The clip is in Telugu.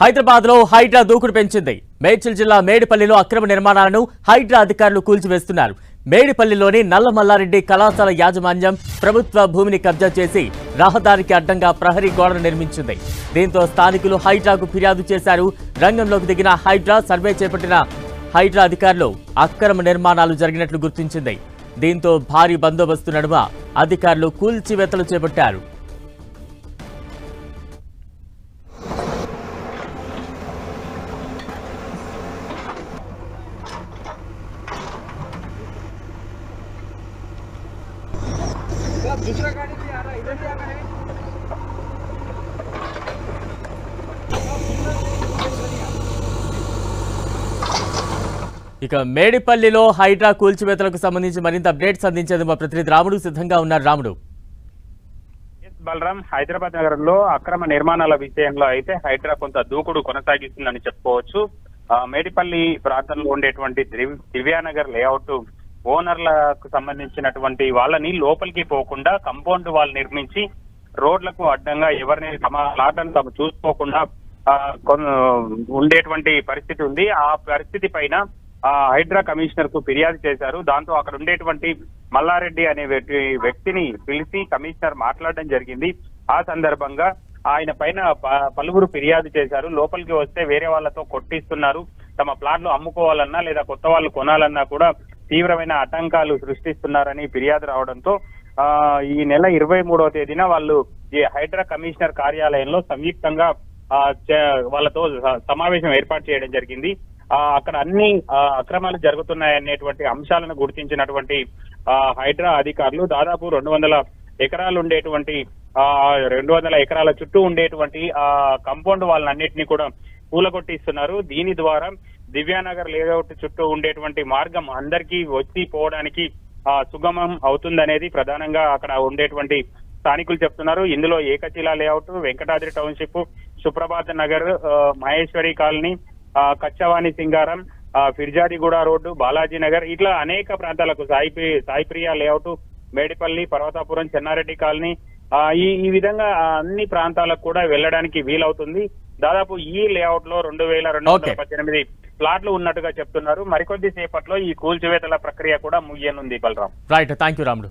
హైదరాబాద్ లో హైడ్రా దూకుడు పెంచింది. మేడ్చల్ జిల్లా మేడిపల్లిలో అక్రమ నిర్మాణాలను హైడ్రా అధికారులు కూల్చివేస్తున్నారు. మేడిపల్లిలోని నల్లమల్లారెడ్డి కళాశాల యాజమాన్యం ప్రభుత్వ భూమిని కబ్జా చేసి రహదారికి అడ్డంగా ప్రహరీ గోడను నిర్మించింది. దీంతో స్థానికులు హైడ్రాకు ఫిర్యాదు చేశారు. రంగంలోకి దిగిన హైడ్రా సర్వే చేపట్టిన హైడ్రా అధికారులు అక్రమ నిర్మాణాలు జరిగినట్లు గుర్తించింది. దీంతో భారీ బందోబస్తు నడుమ అధికారులు కూల్చివేతలు చేపట్టారు. दूसरा गाड़ी भी आ रहा है, इधर भी आ रहा है। ఇక మేడిపల్లిలో హైడ్రా కూల్చివేతలకు సంబంధించి మరింత అప్డేట్స్ అందించేందుకు మా ప్రతినిధి రాముడు సిద్ధంగా ఉన్నారు. రాముడు. బలరాం, హైదరాబాద్ నగరంలో అక్రమ నిర్మాణాల విషయంలో అయితే హైడ్రా కొంత దూకుడు కొనసాగిస్తుందని చెప్పుకోవచ్చు. మేడిపల్లి ప్రాంతంలో ఉండేటువంటి దివ్యానగర్ లేఅవుట్ ఓనర్లకు సంబంధించినటువంటి వాళ్ళని లోపలికి పోకుండా కాంపౌండ్ వాల్ నిర్మించి రోడ్లకు అడ్డంగా ఎవరిని తమ ప్లాట్లను తాము చూసుకోకుండా ఉండేటువంటి పరిస్థితి ఉంది. ఆ పరిస్థితి పైన హైడ్రా కమిషనర్ కు ఫిర్యాదు చేశారు. దాంతో అక్కడ ఉండేటువంటి మల్లారెడ్డి అనే వ్యక్తిని పిలిచి కమిషనర్ మాట్లాడడం జరిగింది. ఆ సందర్భంగా ఆయన పైన పలువురు ఫిర్యాదు చేశారు. లోపలికి వస్తే వేరే వాళ్ళతో కొట్టిస్తున్నారు, తమ ప్లాట్లు అమ్ముకోవాలన్నా లేదా కొత్త వాళ్ళు కొనాలన్నా కూడా తీవ్రమైన ఆటంకాలు సృష్టిస్తున్నారని ఫిర్యాదు రావడంతో ఈ నెల 23వ తేదీన వాళ్ళు ఈ హైడ్రా కమిషనర్ కార్యాలయంలో సంయుక్తంగా వాళ్ళతో సమావేశం ఏర్పాటు చేయడం జరిగింది. అక్కడ అన్ని అక్రమాలు జరుగుతున్నాయనేటువంటి అంశాలను గుర్తించినటువంటి హైడ్రా అధికారులు దాదాపు 200 ఎకరాలు ఉండేటువంటి 200 ఎకరాల చుట్టూ ఉండేటువంటి కాంపౌండ్ వాళ్ళన్నింటినీ కూడా కూలగొట్టిస్తున్నారు. దీని ద్వారా దివ్యానగర్ లేఅవుట్ చుట్టూ ఉండేటువంటి మార్గం అందరికీ వచ్చి పోవడానికి సుగమం అవుతుందనేది ప్రధానంగా అక్కడ ఉండేటువంటి స్థానికులు చెప్తున్నారు. ఇందులో Ekashila layout, Venkatadri township, Suprabhat Nagar, Maheshwari colony, Kachavani Singaram, Firzadiguda road, Balaji Nagar ఇట్లా అనేక ప్రాంతాలకు సాయిప్రియ లేఅవుట్, మేడిపల్లి, పర్వతాపురం, చెన్నారెడ్డి కాలనీ ఈ విధంగా అన్ని ప్రాంతాలకు కూడా వెళ్ళడానికి వీలవుతుంది. దాదాపు ఈ లేఅవుట్ లో 2218 ప్లాట్లు ఉన్నట్టుగా చెప్తున్నారు. మరికొద్ది సేపట్లో ఈ కూల్చివేతల ప్రక్రియ కూడా ముగియనుంది. బలరాం. రైట్, థ్యాంక్ యూ రాముడు.